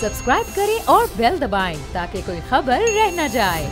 Subscribe करें और bell दबाएं ताकि कोई खबर रह न जाए।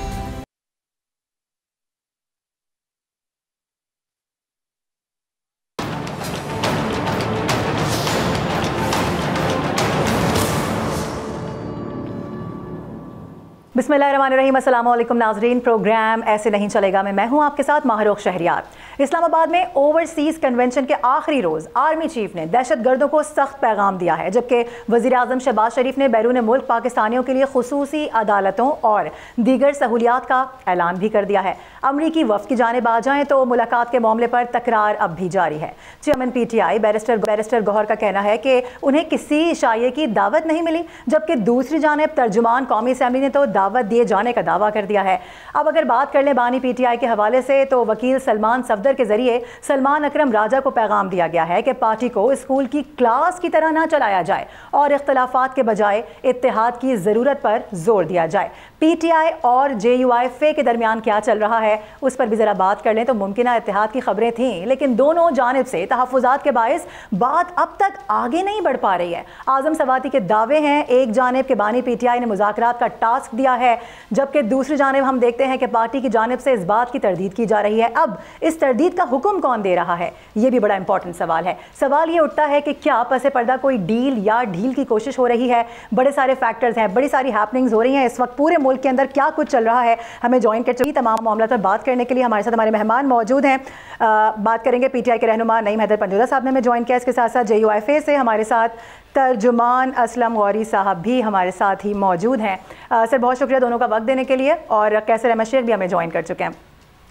बिस्मिल्लाहिर्रहमानिर्रहीम, अस्सलाम वालेकुम नाज़रीन। प्रोग्राम ऐसे नहीं चलेगा मैं हूं आपके साथ माहरुख शहरियार। इस्लामाबाद में ओवरसीज कन्वेंशन के आखिरी रोज़ आर्मी चीफ ने दहशतगर्दों को सख्त पैगाम दिया है, जबकि वज़ीर आज़म शहबाज शरीफ ने बैरून मुल्क पाकिस्तानियों के लिए खुसूसी अदालतों और दीगर सहूलियात का ऐलान भी कर दिया है। अमरीकी वफ़द की जानिब आ जाएँ तो मुलाकात के मामले पर तकरार अब भी जारी है। चेयरमैन PTI बैरिस्टर गौहर का कहना है कि उन्हें किसी शाये की दावत नहीं मिली, जबकि दूसरी जानिब तर्जुमान कौमी असम्बली ने तो दावत दिए जाने का दावा कर दिया है। अब अगर बात कर लें बानी PTI के हवाले से, तो वकील सलमान सफदर के जरिए सलमान अकरम राजा को पैगाम दिया गया है कि पार्टी को स्कूल की क्लास की तरह ना चलाया जाए और इख्तलाफात के बजाय इत्तेहाद की ज़रूरत पर जोर दिया जाए। PTI और JUIFA के दरमियान क्या चल रहा है उस पर भी ज़रा बात कर लें तो मुमकिना इत्तेहाद की खबरें थीं, लेकिन दोनों जानिब से तहफ़्फ़ुज़ात के बायस बात अब तक आगे नहीं बढ़ पा रही है। आज़म सवाती के दावे हैं, एक जानिब के बानी PTI ने मुज़ाकरात का टास्क दिया है, जबकि दूसरी जानिब हम देखते हैं कि पार्टी की जानिब से इस बात की तरदीद की जा रही है। अब इस तरदीद का हुक्म कौन दे रहा है, ये भी बड़ा इंपॉर्टेंट सवाल है। सवाल ये उठता है कि क्या पसे पर्दा कोई डील या ढील की कोशिश हो रही है। बड़े सारे फैक्टर्स हैं, बड़ी सारी हैपनिंग्स हो रही हैं इस वक्त पूरे मुल्क के अंदर, क्या कुछ चल रहा है। हमें ज्वाइन कर चुकी तमाम मामला पर बात करने के लिए हमारे साथ हमारे मेहमान मौजूद हैं। बात करेंगे PTI के रहनुमा नईम हैदर पंजोदा साहब ने हमें ज्वाइन किया। इसके साथ साथ JUIFA से हमारे साथ तर्जुमान असलम गौरी साहब भी हमारे साथ ही मौजूद हैं। सर, बहुत शुक्रिया दोनों का वक्त देने के लिए। और कैसर अहमद शेख भी हमें ज्वाइन कर चुके हैं।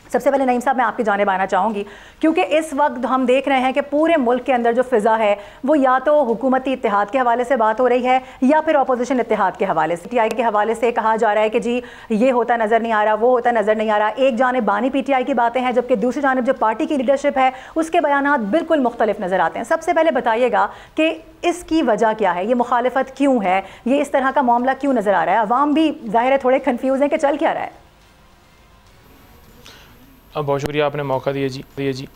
सबसे पहले नईम साहब, मैं आपकी जानिब आना चाहूँगी, क्योंकि इस वक्त हम देख रहे हैं कि पूरे मुल्क के अंदर जो फ़िज़ा है वो या तो हुकूमती इत्तेहाद के हवाले से बात हो रही है या फिर अपोजिशन इत्तेहाद के हवाले से। PTI के हवाले से कहा जा रहा है कि जी ये होता नज़र नहीं आ रहा, वो होता नज़र नहीं आ रहा। एक जानिब बानी PTI की बातें हैं, जबकि दूसरी जानिब जो पार्टी की लीडरशिप है उसके बयानात बिल्कुल मुख्तलिफ नज़र आते हैं। सबसे पहले बताइएगा कि इसकी वजह क्या है, ये मुखालिफत क्यों है, ये इस तरह का मामला क्यों नज़र आ रहा है। अवाम भी ज़ाहिर है थोड़े कन्फ्यूज़ हैं कि चल क्या रहा है। बहुत शुक्रिया, आपने मौका दिया जी।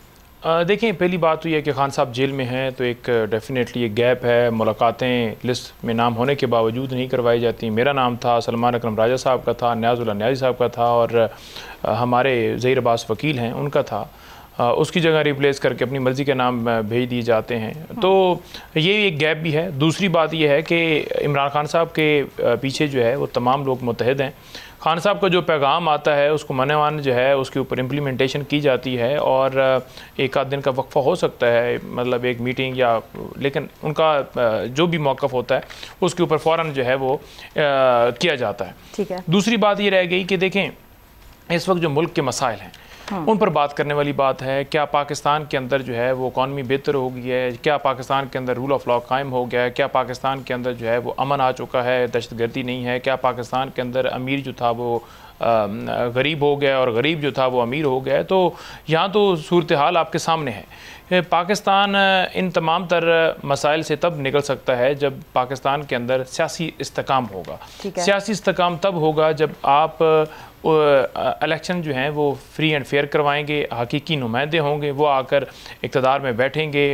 देखिए, पहली बात तो यह है कि खान साहब जेल में हैं, तो एक डेफिनेटली एक गैप है। मुलाकातें लिस्ट में नाम होने के बावजूद नहीं करवाई जाती। मेरा नाम था, सलमान अकरम राजा साहब का था, न्याज़ुल्लाह न्याज़ी साहब का था, और हमारे ज़हीर अब्बास वकील हैं उनका था। उसकी जगह रिप्लेस करके अपनी मर्ज़ी के नाम भेज दिए जाते हैं, तो ये एक गैप भी है। दूसरी बात यह है कि इमरान खान साहब के पीछे जो है वो तमाम लोग मुत्तहिद हैं। खान साहब का जो पैगाम आता है उसको मनवान जो है उसके ऊपर इम्प्लीमेंटेशन की जाती है, और एक आध दिन का वक्फ़ा हो सकता है, मतलब एक मीटिंग या, लेकिन उनका जो भी मौक़िफ़ होता है उसके ऊपर फ़ौरन जो है वो किया जाता है। ठीक है। दूसरी बात ये रह गई कि देखें, इस वक्त जो मुल्क के मसाइल हैं उन पर बात करने वाली बात है। क्या पाकिस्तान के अंदर जो है वो इकॉनमी बेहतर हो गई है, क्या पाकिस्तान के अंदर रूल ऑफ लॉ कायम हो गया है, क्या पाकिस्तान के अंदर जो है वो अमन आ चुका है, दहशतगर्दी नहीं है, क्या पाकिस्तान के अंदर अमीर जो था वो गरीब हो गया और गरीब जो था वो अमीर हो गया है। तो यहाँ तो सूरत हाल आपके सामने है। पाकिस्तान इन तमाम तर मसाइल से तब निकल सकता है जब पाकिस्तान के अंदर सियासी इस्तेकाम होगा। सियासी इस्तेकाम तब होगा जब आप इलेक्शन जो हैं वो फ्री एंड फेयर करवाएंगे, हकीकी नुमाइंदे होंगे, वो आकर इक़्तिदार में बैठेंगे,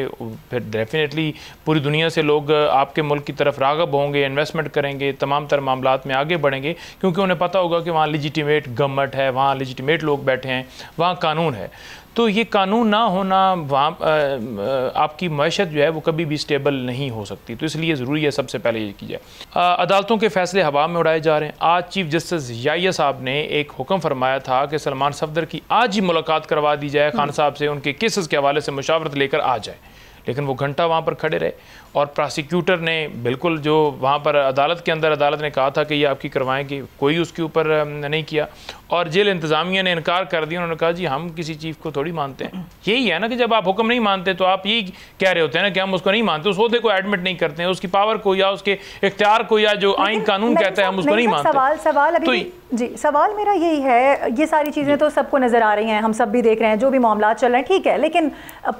फिर डेफिनेटली पूरी दुनिया से लोग आपके मुल्क की तरफ राग़ब होंगे, इन्वेस्टमेंट करेंगे, तमाम तर मामलात में आगे बढ़ेंगे, क्योंकि उन्हें पता होगा कि वहाँ लेजिटिमेट गवर्नमेंट है, वहाँ लेजिटिमेट लोग बैठे हैं, वहाँ कानून है। तो ये कानून ना होना, वहाँ आपकी मईशत जो है वो कभी भी स्टेबल नहीं हो सकती। तो इसलिए ज़रूरी है सबसे पहले ये की जाए। अदालतों के फ़ैसले हवा में उड़ाए जा रहे हैं। आज चीफ जस्टिस याहिया साहब ने एक हुक्म फरमाया था कि सलमान सफदर की आज ही मुलाकात करवा दी जाए, खान साहब से उनके केसेस के हवाले से मुशावरत लेकर आ जाए। लेकिन वो घंटा वहाँ पर खड़े रहे, और प्रोसिक्यूटर ने बिल्कुल जो वहाँ पर अदालत के अंदर अदालत ने कहा था कि ये आपकी करवाएंगे, कोई उसके ऊपर नहीं किया, और जेल इंतज़ामिया ने इनकार कर दिया। उन्होंने कहा जी हम किसी चीफ़ को थोड़ी मानते हैं। यही है ना कि जब आप हुक्म नहीं मानते तो आप यही कह रहे होते हैं ना कि हम उसको नहीं मानते, उस ओहदे को एडमिट नहीं करते हैं, उसकी पावर को या उसके इख्तियार को, या जो आइन कानून कहता है हम उसको नहीं मानते। जी, सवाल मेरा यही है, ये सारी चीज़ें तो सबको नज़र आ रही हैं, हम सब भी देख रहे हैं जो भी मामला चल रहे हैं, ठीक है, लेकिन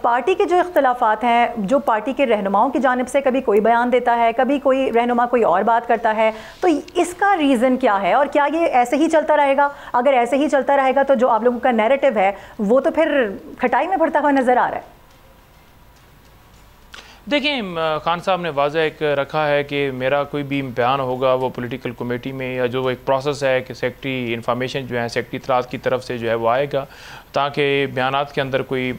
पार्टी के जो इख्तलाफात हैं, जो पार्टी के रहनुमाओं की जानिब से कभी कोई बयान देता है, कभी कोई रहनुमा कोई और बात करता है, तो इसका रीज़न क्या है और क्या ये ऐसे ही चलता रहेगा? अगर ऐसे ही चलता रहेगा तो जो आप लोगों का नैरेटिव है वो तो फिर खटाई में भरता हुआ नज़र आ रहा है। देखें, खान साहब ने वाज़ह एक रखा है कि मेरा कोई भी बयान होगा वो पॉलिटिकल कमेटी में, या जो एक प्रोसेस है कि सेक्रेटरी इंफॉर्मेशन जो है सेक्रेटरी इत्तलात की तरफ से जो है वो आएगा, ताकि बयानात के अंदर कोई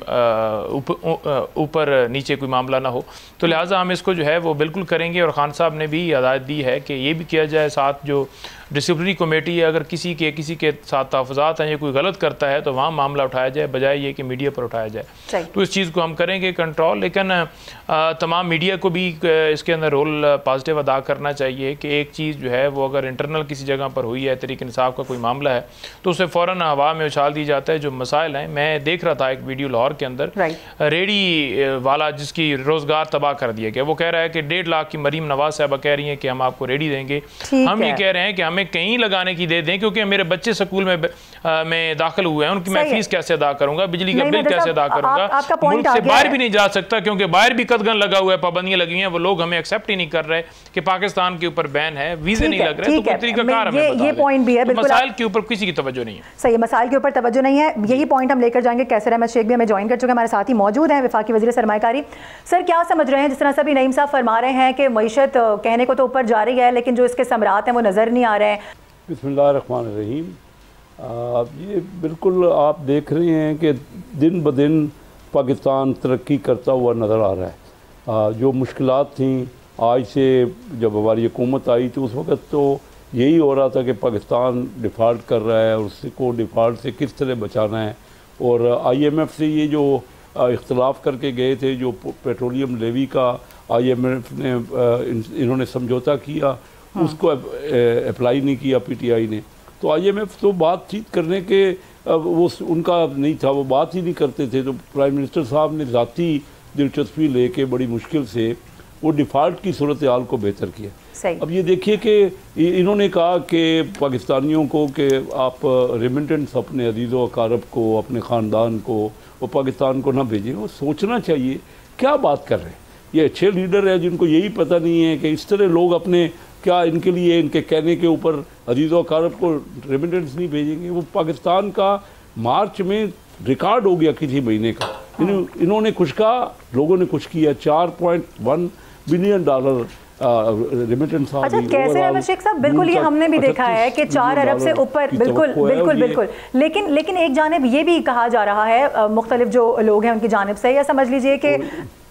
ऊपर नीचे कोई मामला ना हो। तो लिहाजा हम इसको जो है वो बिल्कुल करेंगे। और खान साहब ने भी हिदायत दी है कि ये भी किया जाए, साथ जो डिसिप्लिनरी कमेटी है, अगर किसी के साथ तहफ़्फ़ुज़ात हैं या कोई गलत करता है तो वहाँ मामला उठाया जाए, बजाय ये कि मीडिया पर उठाया जाए। तो इस चीज़ को हम करेंगे कंट्रोल। लेकिन तमाम मीडिया को भी इसके अंदर रोल पॉजिटिव अदा करना चाहिए कि एक चीज़ जो है वो अगर इंटरनल किसी जगह पर हुई है, तहरीक इंसाफ का कोई मामला है, तो उसे फ़ौरन हवा में उछाल दी जाता है। जो मसाइल हैं, मैं देख रहा था एक वीडियो लाहौर के अंदर, रेडी वाला जिसकी रोज़गार तबाह कर दिया गया, वो कह रहा है कि 1.5 लाख की मरीम नवाज साहबा कह रही हैं कि हम आपको रेडी देंगे। हम ये कह रहे हैं कि हमें कहीं लगाने की दे दें, क्योंकि मेरे बच्चे स्कूल में दाखिल हुए हैं, उनकी मैं फीस कैसे अदा करूंगा, बिजली का बिल कैसे अदा करूंगा, मुल्क से बाहर भी नहीं जा सकता क्योंकि बाहर भी कदगन लगा हुआ है, पाबंदियां लगी हुई हैं, वो लोग हमें एक्सेप्ट ही नहीं कर रहे कि पाकिस्तान के ऊपर बैन है, वीजे नहीं लग रहे। तो तरीकाकार हमें ये पॉइंट भी है, मसाइल के ऊपर किसी की तवज्जो नहीं है। सही है, मसाइल के ऊपर तवज्जो नहीं है, यही पॉइंट हम लेकर जाएंगे। कैसर अहमद शेख भी हमें ज्वाइन कर चुके हैं, हमारे साथ ही मौजूद हैं, वफाकी वज़ीर सरमायाकारी। सर, क्या समझ रहे हैं, जिस तरह से अभी नईम साहब फरमा रहे हैं कि मईशत कहने को तो ऊपर जा रही है, लेकिन जो इसके समरात हैं वो नज़र नहीं आ रहे हैं। बिस्मिल्लाहिर्रहमानिर्रहीम। ये बिल्कुल आप देख रहे हैं कि दिन ब दिन पाकिस्तान तरक्की करता हुआ नज़र आ रहा है। जो मुश्किलात थी आज से जब हमारी हुकूमत आई तो उस वक़्त तो यही हो रहा था कि पाकिस्तान डिफ़ॉल्ट कर रहा है और उसको डिफ़ॉल्ट से किस तरह बचाना है। और IMF से ये जो इख्तलाफ करके गए थे, जो पेट्रोलियम लेवी का IMF ने इन्होंने समझौता किया, उसको अप्लाई नहीं किया PTI ने। तो IMF तो बातचीत करने के वो उनका नहीं था, वो बात ही नहीं करते थे। तो प्राइम मिनिस्टर साहब ने ज़ाती दिलचस्पी लेके बड़ी मुश्किल से वो डिफ़ॉल्ट की सूरत हाल को बेहतर किया। अब ये देखिए कि इन्होंने कहा कि पाकिस्तानियों को कि आप रेमिटेंस अपने अजीज़ व अकारब को, अपने ख़ानदान को, वो पाकिस्तान को ना भेजें। वो सोचना चाहिए क्या बात कर रहे हैं। ये अच्छे लीडर हैं जिनको यही पता नहीं है कि इस तरह लोग अपने क्या इनके लिए इनके कहने के ऊपर अजीज़ व अकारब को रेमिटेंस नहीं भेजेंगे। वो पाकिस्तान का मार्च में रिकॉर्ड हो गया किसी महीने का। इन्होंने कुछ कहा, लोगों ने कुछ किया। $4.1 बिलियन रेमिटेंस। अच्छा, कैसर अहमद शेख साहब, बिल्कुल ये हमने भी देखा है कि 4 अरब से ऊपर, बिल्कुल। लेकिन एक जानिब ये भी कहा जा रहा है मुख्तलिफ जो लोग हैं उनकी जानिब से, या समझ लीजिए कि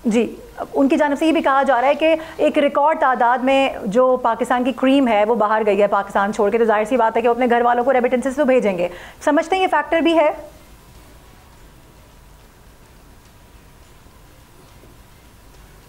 जी उनकी जानिब से ये भी कहा जा रहा है कि एक रिकॉर्ड तादाद में जो पाकिस्तान की क्रीम है वो बाहर गई है पाकिस्तान छोड़ के। तो जाहिर सी बात है कि वो अपने घर वालों को रेमिटेंसेस तो भेजेंगे। समझते हैं ये फैक्टर भी है?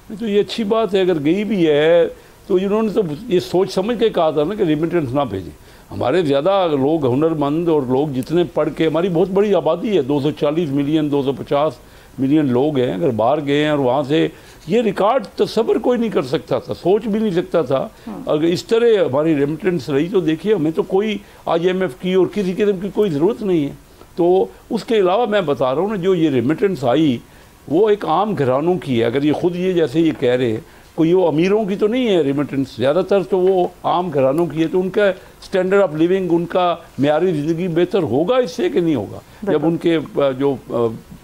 तो ये अच्छी बात है, अगर गई भी है तो इन्होंने तो ये सोच समझ के कहा था ना कि रेमिटेंस ना भेजें। हमारे ज़्यादा लोग हुनरमंद और लोग जितने पढ़ के, हमारी बहुत बड़ी आबादी है, 240 मिलियन 250 मिलियन लोग हैं। अगर बाहर गए हैं और वहाँ से ये रिकॉर्ड तस्वर कोई नहीं कर सकता था, सोच भी नहीं सकता था। अगर इस तरह हमारी रेमिटेंस रही तो देखिए हमें तो कोई IMF की और किसी किस्म की कोई ज़रूरत नहीं है। तो उसके अलावा मैं बता रहा हूँ ना, जो ये रेमिटेंस आई वो एक आम घरानों की है। अगर ये खुद ये जैसे ये कह रहे हैं, कोई वो अमीरों की तो नहीं है रेमिटेंस, ज़्यादातर तो वो आम घरानों की है। तो उनका स्टैंडर्ड ऑफ लिविंग, उनका मेयारी ज़िंदगी बेहतर होगा इससे कि नहीं होगा? जब उनके जो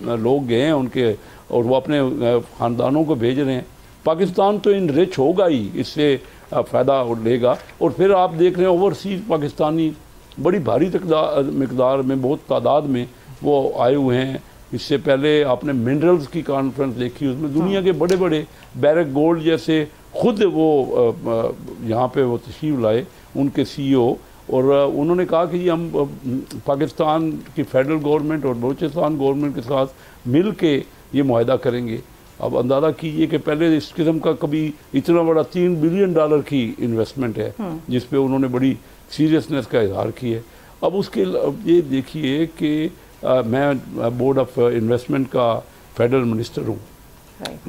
लोग गए हैं उनके और वो अपने ख़ानदानों को भेज रहे हैं, पाकिस्तान तो इनरिच होगा ही, इससे फ़ायदा लेगा। और फिर आप देख रहे हैं ओवरसीज़ पाकिस्तानी बड़ी भारी मकदार में, बहुत तादाद में वो आए हुए हैं। इससे पहले आपने मिनरल्स की कॉन्फ्रेंस देखी, उसमें दुनिया के बड़े बड़े बैरक गोल्ड जैसे खुद वो यहाँ पे वो तशरीफ़ लाए, उनके CEO, और उन्होंने कहा कि हम पाकिस्तान की फेडरल गवर्नमेंट और बलूचिस्तान गवर्नमेंट के साथ मिल के ये मुआहदा करेंगे। अब अंदाज़ा कीजिए कि पहले इस किस्म का कभी इतना बड़ा $3 बिलियन की इन्वेस्टमेंट है जिस पे उन्होंने बड़ी सीरियसनेस का इजहार किया है। अब उसके ये देखिए कि मैं बोर्ड ऑफ इन्वेस्टमेंट का फेडरल मिनिस्टर हूँ।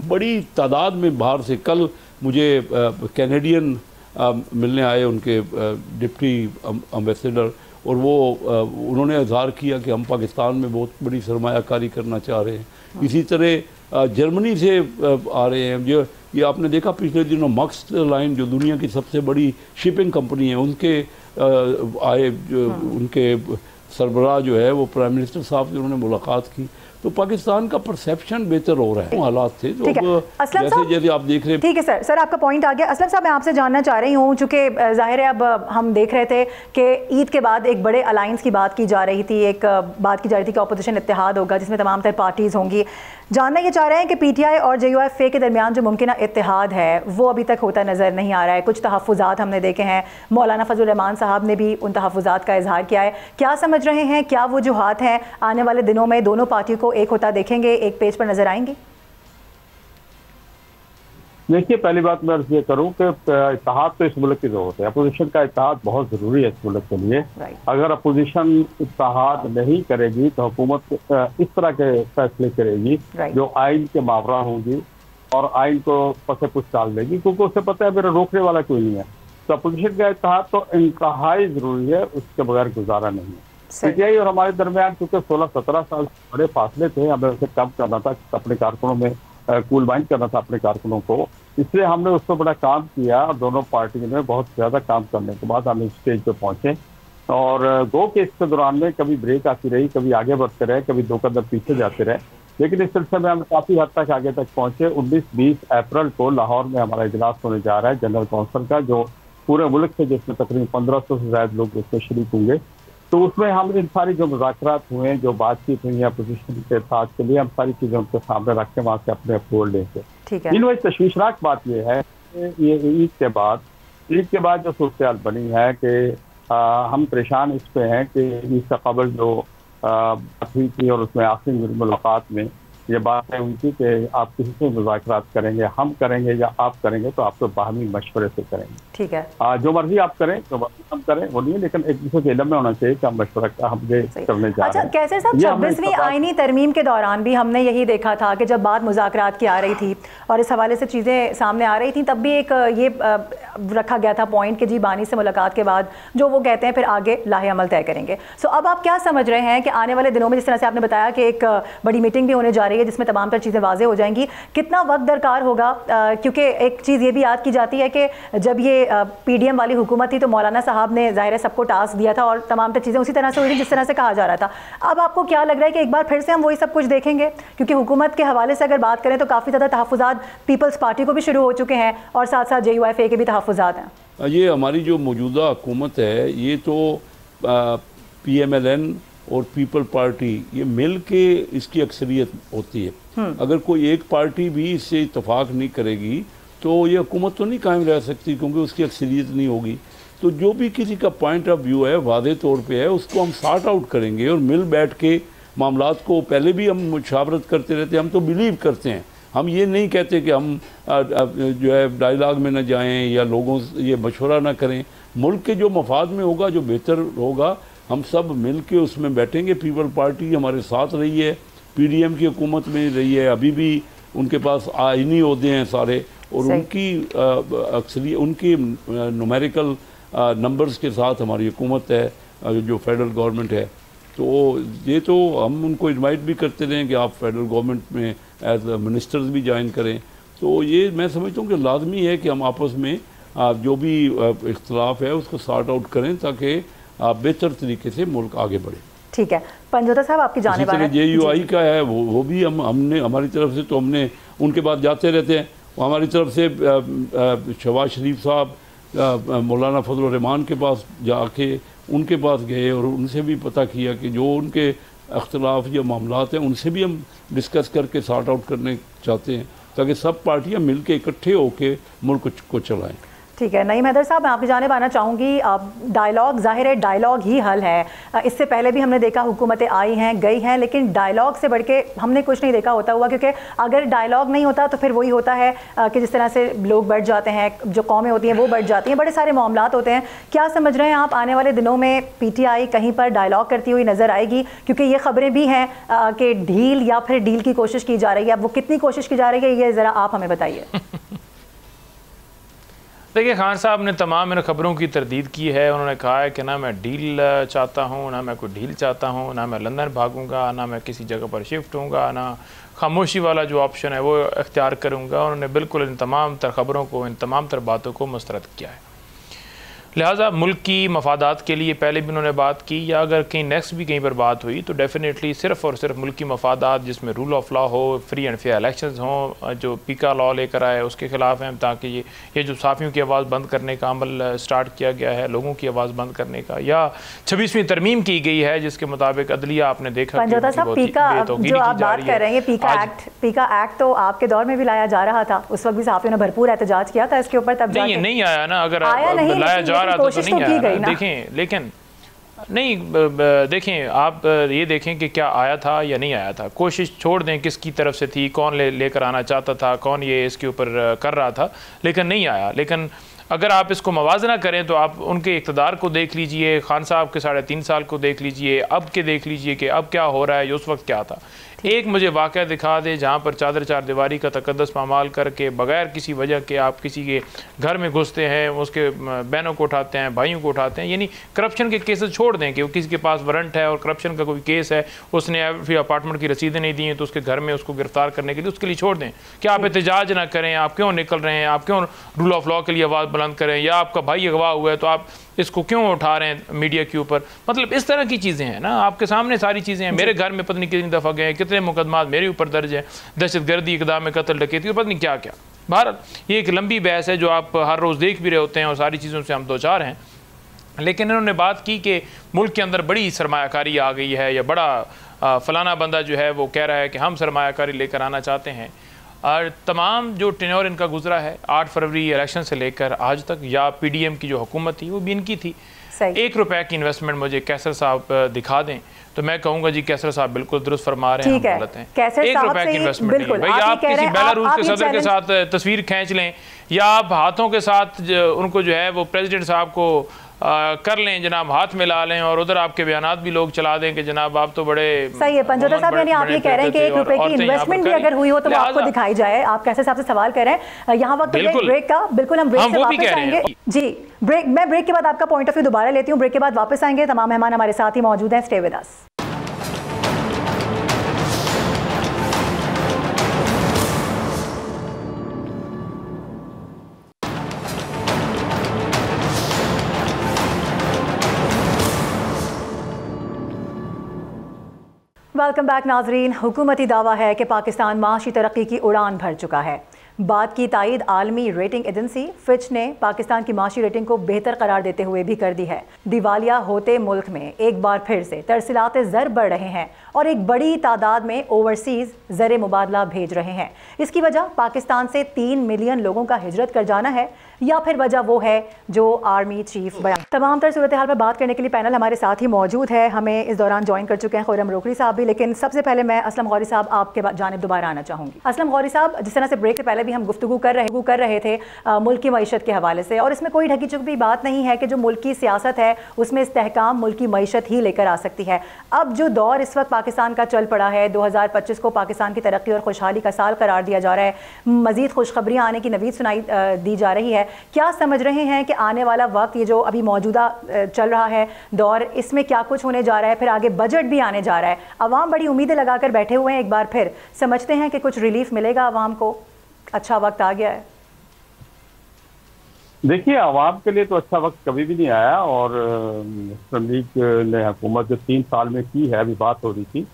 बड़ी तादाद में बाहर से, कल मुझे कैनेडियन मिलने आए उनके डिप्टी एम्बेसडर, और वो उन्होंने इजहार किया कि हम पाकिस्तान में बहुत बड़ी सरमायाकारी करना चाह रहे हैं। इसी तरह जर्मनी से आ रहे हैं। जो ये आपने देखा पिछले दिनों मक्स लाइन जो दुनिया की सबसे बड़ी शिपिंग कंपनी है, उनके आए जो उनके सरबराह जो है वो प्राइम मिनिस्टर साहब से उन्होंने मुलाकात की। तो पाकिस्तान का परसेप्शन बेहतर हो रहा है। हालात थे तो जैसे आप देख रहे हैं। ठीक है सर, आपका पॉइंट आ गया। असलम साहब, मैं आपसे जानना चाह रही हूँ, चूँकि जाहिर है अब हम देख रहे थे कि ईद के बाद एक बड़े अलायंस की बात की जा रही थी, एक बात की जा रही थी कि अपोजिशन इत्तेहाद होगा जिसमें तमाम तर पार्टीज़ होंगी। जानना ये चाह रहे हैं कि PTI और JUIF के दरमियान जो मुमकिन इत्तेहाद है वो अभी तक होता नज़र नहीं आ रहा है। कुछ तहफ़्फ़ुज़ात हमने देखे हैं, मौलाना फजल रहमान साहब ने भी उन तहफ़्फ़ुज़ात का इजहार किया है। क्या समझ रहे हैं, क्या वजूहात हैं, आने वाले दिनों में दोनों पार्टियों को एक होता देखेंगे, एक पेज पर नजर आएंगे? देखिए, पहली बात मैं अर्ज़ ये करूँ कि इत्तेहाद तो इस मुल्क की ज़रूरत है। अपोजिशन का इत्तेहाद बहुत ज़रूरी है इस मुल्क के लिए। अगर अपोजिशन इत्तेहाद नहीं करेगी तो हुकूमत इस तरह के फैसले करेगी जो आइन के मावरा होंगी और आइन को पसे पुछ डाल देगी, क्योंकि उसे पता है मेरा रोकने वाला कोई नहीं है। तो अपोजिशन का इत्तेहाद तो इंतहाई ज़रूरी है, उसके बगैर गुजारा नहीं है। PTI और हमारे दरमियान चूँकि 16-17 साल बड़े फासले थे, हमें उसे कम करना था, अपने कारकुनों में कूल बाइंड करना था अपने कारकुनों को, इसलिए हमने उस पर बड़ा काम किया। दोनों पार्टियों में बहुत ज़्यादा काम करने के बाद हम इस स्टेज पे पहुंचे और गो के इसके दौरान में कभी ब्रेक आती रही, कभी आगे बढ़ते रहे, कभी दो कदम पीछे जाते रहे, लेकिन इस सिलसिले में हम काफ़ी हद तक आगे तक पहुंचे। 19-20 अप्रैल को लाहौर में हमारा इजलास होने जा रहा है जनरल काउंसिल का, जो पूरे मुल्क से, जिसमें तकरीबन 1500 से ज़्यादा लोग उसमें शरीक होंगे। तो उसमें हम इन सारी जो मुज़ाकरात हुए, जो बातचीत हुई है अपोजिशन के साथ के लिए, हम सारी चीज़ें उनके सामने रख के वहाँ से अपने अप्रूवल लेंगे। इनमें तशवीशनाक बात यह है कि ये ईद के बाद जो सूरत बनी है कि हम परेशान इस पे हैं कि ईद से कबल जो बात हुई थी और उसमें आखिरी मुलाकात में ये बात है उनकी कि आप किसी से मुज़ाकरात करेंगे, हम करेंगे या आप करेंगे, तो आप तो बाहमी मशवरे से करेंगे। ठीक है, जो मर्जी आप करें, जो मर्जी हम करें, वो नहीं है, लेकिन एक दूसरे के इल्म में होना चाहिए कि हम मशवरा हम ये करने जा रहे हैं। कैसे साहब, 26वीं आईनी तरमीम के दौरान भी हमने यही देखा था कि जब बात मुज़ाकरात की आ रही थी और इस हवाले से चीज़ें सामने आ रही थी, तब भी एक ये रखा गया था पॉइंट कि जी बानी से मुलाकात के बाद जो वो कहते हैं फिर आगे लाहे अमल तय करेंगे। सो अब आप क्या समझ रहे हैं कि आने वाले दिनों में, जिस तरह से आपने बताया कि एक बड़ी मीटिंग भी होने जा रही है जिसमें तमाम तर चीज़ें वाज़े हो जाएंगी, कितना वक्त दरकार होगा? क्योंकि एक चीज़ ये भी याद की जाती है कि जब ये PDM वाली हुकूमत थी तो मौलाना साहब ने ज़ाहिर है सबको टास्क दिया था और तमाम तर चीज़ें उसी तरह से हुई थी जिस तरह से कहा जा रहा था। अब आपको क्या लग रहा है कि एक बार फिर से हम वही सब कुछ देखेंगे? क्योंकि हुकूमत के हवाले से अगर बात करें तो काफ़ी ज़्यादा तहफ़्फ़ुज़ात पीपल्स पार्टी को भी शुरू हो चुके हैं और साथ साथ JUIF के भी तहफ़्फ़ुज़ात हैं। ये हमारी जो मौजूदा हुकूमत है, ये तो PMLN और पीपल पार्टी ये मिल के इसकी अक्सरियत होती है। अगर कोई एक पार्टी भी इससे इत्तेफाक नहीं करेगी तो ये हुकूमत तो नहीं कायम रह सकती, क्योंकि उसकी अक्सरियत नहीं होगी। तो जो भी किसी का पॉइंट ऑफ व्यू है वादे तौर पे है, उसको हम सॉर्ट आउट करेंगे और मिल बैठ के मामलात को, पहले भी हम मुशावरत करते रहते हैं, हम तो बिलीव करते हैं, हम ये नहीं कहते कि हम जो है डायलॉग में न जाएं या लोगों से ये मशवरा ना करें। मुल्क के जो मफाद में होगा, जो बेहतर होगा, हम सब मिल के उसमें बैठेंगे। पीपल पार्टी हमारे साथ रही है, PDM की हुकूमत में रही है, अभी भी उनके पास आईनी ओहदे हैं सारे, और उनकी अक्सरी उनकी न्यूमेरिकल नंबर्स के साथ हमारी हुकूमत है, जो फेडरल गवर्नमेंट है। तो ये तो हम उनको इनवाइट भी करते रहे कि आप फेडरल गवर्नमेंट में एज मिनिस्टर्स भी ज्वाइन करें। तो ये मैं समझता हूँ कि लाजमी है कि हम आपस में जो भी इख्तलाफ है उसको सॉर्ट आउट करें ताकि बेहतर तरीके से मुल्क आगे बढ़े। ठीक है, पंजोता साहब आपकी जानिब है। JUI का है वो भी हमने हमारी तरफ से तो हमने उनके पास जाते रहते हैं। हमारी तरफ से शहबाज शरीफ साहब मौलाना फजल रहमान के पास जाके उनके पास गए और उनसे भी पता किया कि जो उनके अख्तलाफ या मामलात हैं उनसे भी हम डिस्कस करके सॉर्ट आउट करने चाहते हैं ताकि सब पार्टियां मिल के इकट्ठे होकर मुल्क को चलाएँ। ठीक है, नईम हैदर साहब मैं आपकी जानिब आना चाहूँगी। डायलॉग, जाहिर है डायलॉग ही हल है। इससे पहले भी हमने देखा हुकूमतें आई हैं गई हैं, लेकिन डायलॉग से बढ़ के हमने कुछ नहीं देखा होता हुआ, क्योंकि अगर डायलॉग नहीं होता तो फिर वही होता है कि जिस तरह से लोग बढ़ जाते हैं, जो कौमें होती हैं वो बढ़ जाती हैं, बड़े सारे मामलात होते हैं। क्या समझ रहे हैं आप, आने वाले दिनों में PTI कहीं पर डायलॉग करती हुई नज़र आएगी? क्योंकि ये खबरें भी हैं कि ढील या फिर डील की कोशिश की जा रही है। अब वो कितनी कोशिश की जा रही है ये ज़रा आप हमें बताइए। देखिए, खान साहब ने तमाम इन खबरों की तरदीद की है। उन्होंने कहा है कि ना मैं डील चाहता हूँ, ना मैं कोई ढील चाहता हूँ, ना मैं लंदन भागूंगा, ना मैं किसी जगह पर शिफ्ट होऊंगा, ना खामोशी वाला जो ऑप्शन है वो इख्तियार करूँगा। उन्होंने बिल्कुल इन तमाम तर खबरों को, इन तमाम तर बातों को मुस्तरद किया है। लिहाजा मुल्क की मफादात के लिए पहले भी उन्होंने बात की, या अगर कहीं नेक्स्ट भी कहीं पर बात हुई तो डेफिनेटली सिर्फ और सिर्फ मुल्क की मफादात, जिसमें रूल ऑफ लॉ हो, फ्री एंड फेयर इलेक्शंस हों, जो पीका लॉ लेकर आए उसके खिलाफ हैं, ताकि ये जो साफ़ियों की आवाज़ बंद करने का अमल स्टार्ट किया गया है, लोगों की आवाज़ बंद करने का, या 26वीं तरमीम की गई है जिसके मुताबिक अदलिया आपने देखा पंजोता साहब, पीका जो आप बात कर रहे हैं, पीका एक्ट तो आपके दौर में भी लाया जा रहा था, उस वक्त भी साफियों ने भरपूर एहतजाज किया था इसके ऊपर, तब नहीं आया ना, अगर लाया जा रहा था तो नहीं आया। देखें लेकिन नहीं, देखें आप ये देखें कि क्या आया था या नहीं आया था, कोशिश छोड़ दें किसकी तरफ से थी, कौन लेकर आना चाहता था, कौन ये इसके ऊपर कर रहा था, लेकिन नहीं आया। लेकिन अगर आप इसको मवाजना करें तो आप उनके इक़्तिदार को देख लीजिए, खान साहब के 3.5 साल को देख लीजिए, अब के देख लीजिए कि अब क्या हो रहा है, उस वक्त क्या था। एक मुझे वाक़या दिखा दे जहाँ पर चादर चार दीवारी का तकद्दस पामाल करके बग़ैर किसी वजह के आप किसी के घर में घुसते हैं, उसके बहनों को उठाते हैं, भाइयों को उठाते हैं। यानी करप्शन के केसेस छोड़ दें कि वो किसी के पास वारंट है और करप्शन का कोई केस है, उसने फिर अपार्टमेंट की रसीदें नहीं दी हैं तो उसके घर में उसको गिरफ्तार करने के लिए, उसके लिए छोड़ दें कि आप एहतजाज ना करें, आप क्यों निकल रहे हैं, आप क्यों रूल ऑफ लॉ के लिए आवाज़ बुलंद करें, या आपका भाई अगवा हुआ है तो आप इसको क्यों उठा रहे हैं मीडिया के ऊपर। मतलब इस तरह की चीज़ें हैं ना, आपके सामने सारी चीज़ें हैं। मेरे घर में पता नहीं कितनी दफ़ा गए, कितने मुकदमात मेरे ऊपर दर्ज हैं, दहशतगर्दी, इक़दाम कत्ल, डकैती, पता नहीं क्या क्या। भारत ये एक लंबी बहस है जो आप हर रोज़ देख भी रहे होते हैं और सारी चीज़ों से हम दो चार हैं। लेकिन इन्होंने बात की कि मुल्क के अंदर बड़ी सरमायाकारी आ गई है, या बड़ा फ़लाना बंदा जो है वो कह रहा है कि हम सरमायाकारी लेकर आना चाहते हैं। और तमाम जो टेन्योर इनका गुजरा है 8 फरवरी इलेक्शन से लेकर आज तक, या PDM की जो हुकूमत थी वो भी इनकी थी। 1 रुपए की इन्वेस्टमेंट मुझे कैसर साहब दिखा दें तो मैं कहूँगा जी कैसर साहब बिल्कुल दुरुस्त फरमा रहे हैं, हम गलत हैं। 1 रुपए की इन्वेस्टमेंट नहीं भाई। आप किसी बेलारूस के सदर के साथ तस्वीर खींच लें, या आप हाथों के साथ उनको जो है वो प्रेसिडेंट साहब को कर लें जनाब, हाथ मिला लें, और उधर आपके बयानात भी लोग चला दें कि जनाब आप तो बड़े सही है। पंजोता साहब, यानी आप ये कह रहे हैं कि 1 रुपए की इन्वेस्टमेंट भी अगर हुई हो तो वो आपको दिखाई जाए। आप कैसे साहब से सवाल कर रहे हैं। यहाँ वक्त ब्रेक का, बिल्कुल हम ब्रेक से वापस आएंगे जी। मैं ब्रेक के बाद आपका पॉइंट ऑफ व्यू दोबारा लेती हूँ, ब्रेक के बाद वापस आएंगे। तमाम मेहमान हमारे साथ ही मौजूद हैं, stay with us. Welcome back नाजरीन। हुकूमती दावा है कि पाकिस्तान माशी तरक्की की उड़ान भर चुका है। बात की तायद आलमी रेटिंग एजेंसी फिच ने पाकिस्तान की माशी रेटिंग को बेहतर करार देते हुए भी कर दी है। दिवालिया होते मुल्क में एक बार फिर से तरसीलात ज़र बढ़ रहे हैं और एक बड़ी तादाद में ओवरसीज़ ज़र मुबादला भेज रहे हैं। इसकी वजह पाकिस्तान से 3 मिलियन लोगों का हिजरत कर जाना है, या फिर वजह वो है जो आर्मी चीफ बयान। तमाम तर सूरत हाल पर बात करने के लिए पैनल हमारे साथ ही मौजूद है। हमें इस दौरान ज्वाइन कर चुके हैं खुर्रम रोकड़ी साहब भी, लेकिन सबसे पहले मैं असलम गौरी साहब आपके जानिब दोबारा आना चाहूँगी। असलम गौरी साहब, जिस तरह से ब्रेक से पहले भी हम गुफ्तगू कर रहे थे मुल्क की मईशत के हवाले से, और इसमें कोई ढकी चुकी बात नहीं है कि जो मुल्क की सियासत है उसमें इस्तेहकाम मुल्क की मईशत ही लेकर आ सकती है। अब जो दौर इस वक्त पाकिस्तान का चल पड़ा है, 2025 को पाकिस्तान की तरक्की और खुशहाली का साल करार दिया जा रहा है, मजीद खुशखबरियाँ आने की नवीद सुनाई दी जा रही है। क्या समझ रहे हैं कि आने वाला वक्त, ये जो अभी मौजूदा चल रहा है दौर, इसमें क्या कुछ होने जा रहा है? फिर आगे बजट भी आने जा रहा है, अवाम बड़ी उम्मीदें लगाकर बैठे हुए हैं। एक बार फिर समझते हैं कि कुछ रिलीफ मिलेगा अवाम को? अच्छा वक्त आ गया है? देखिए, आवाम के लिए तो अच्छा वक्त कभी भी नहीं आया, और मुस्लिम लीग ने हुकूमत जो 3 साल में की है, अभी बात हो रही थी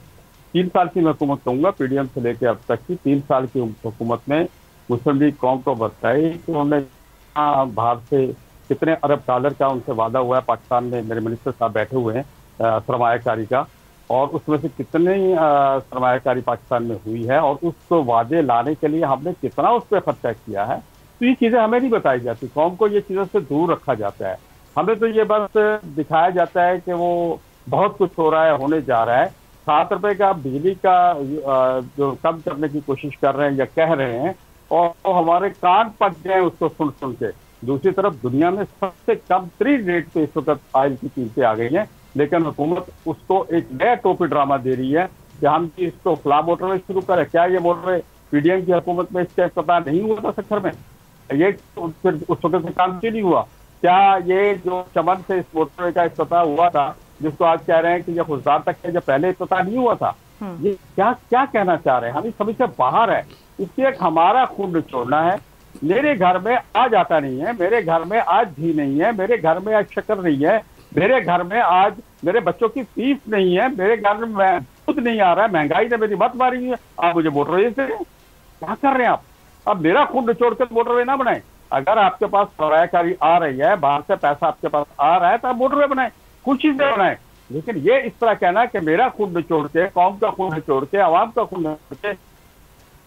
3 साल की मैं हुकूमत कहूँगा, PDM से लेकर अब तक की 3 साल की हुकूमत में मुस्लिम लीग कौम को बताई कि उन्होंने बाहर से कितने अरब डॉलर का उनसे वादा हुआ है। पाकिस्तान में मेरे मिनिस्टर साहब बैठे हुए हैं सरमायाकारी का, और उसमें से कितने सरमायाकारी पाकिस्तान में हुई है, और उसको वादे लाने के लिए हमने कितना उस पर खर्चा किया है। तो ये चीज़ें हमें नहीं बताई जाती, कौम को ये चीज़ों से दूर रखा जाता है। हमें तो ये बस दिखाया जाता है कि वो बहुत कुछ हो रहा है, होने जा रहा है। 7 रुपए का बिजली का जो कम करने की कोशिश कर रहे हैं या कह रहे हैं, और तो हमारे कान पक गए उसको सुन सुन के। दूसरी तरफ दुनिया में सबसे कम तरीन रेट पे इस वक्त ऑयल की कीमतें आ गई हैं, लेकिन हुकूमत उसको एक नया टोपी ड्रामा दे रही है कि हम इसको फ्ला मोटरवे शुरू करें। क्या ये मोटरवे PDM की हुकूमत में इसका इफ्तिताह नहीं हुआ था सखर में? ये फिर उस वक्त से काम क्यों नहीं हुआ? क्या ये जो चमन से इस मोटरवे का इफ्तिताह हुआ था, जिसको आज कह रहे हैं कि ये खुशदार तक है, जब पहले इफ्तिताह नहीं हुआ था? ये क्या कहना चाह रहे हैं? हम इस समझ से बाहर है। इसलिए हमारा खून निचोड़ना है मेरे घर में आज आटा नहीं है, मेरे घर में आज घी नहीं है, मेरे घर में आज शक्कर नहीं है, मेरे घर में आज मेरे बच्चों की फीस नहीं है, मेरे घर में दूध नहीं आ रहा है, महंगाई ने मेरी मत मारी है, आप मुझे मोटरवे से क्या कर रहे हैं आप? अब मेरा खून निचोड़कर मोटरवे ना बनाए। अगर आपके पास सरमायाकारी आ रही है, बाहर से पैसा आपके पास आ रहा है, तो आप मोटरवे बनाए, खुशी से बनाए। लेकिन ये इस तरह कहना कि मेरा खून निचोड़ के, कौम का खून निचोड़ के, आवाम का खून निचोड़ के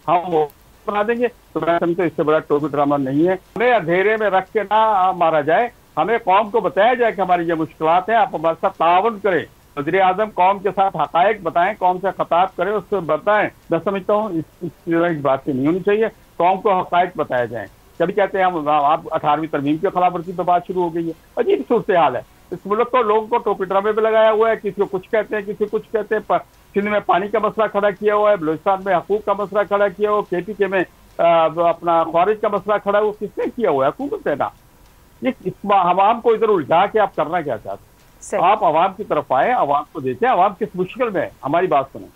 हम वो बना देंगे, तो मैं समझता इससे बड़ा टोपी ड्रामा नहीं है। हमें अंधेरे में रख के ना मारा जाए, हमें कौम को बताया जाए कि हमारी ये मुश्किलात है, आप हमारे साथ ताउन करें। वज़ीर आज़म कौम के साथ हक़ाइक़ बताएं, कौम से खिताब करें, उससे बताएं। मैं समझता हूँ इस बात की नहीं होनी चाहिए, कौम को हक़ाइक़ बताया जाए। कभी कहते हैं हम आप 18वीं तरमीम की खिलाफ वर्जी पे बात शुरू हो गई है। अजीब सूरत हाल है इस मुल्क को, लोगों को टोपी ड्रामे पे लगाया हुआ है, किसी को कुछ कहते हैं, किसी कुछ कहते हैं। सिंध में पानी का मसला खड़ा किया हुआ है, बलूचिस्तान में हकूक का मसला खड़ा किया हुआ, KPK में अपना खारिज का मसला खड़ा हुआ, किसने किया हुआ है? हुकूमत है ना। ये आवाम को इधर उलझा के आप करना क्या चाहते हैं? आप आवाम की तरफ आए, आवाम को देखें, आवाम किस मुश्किल में है, हमारी बात सुनें।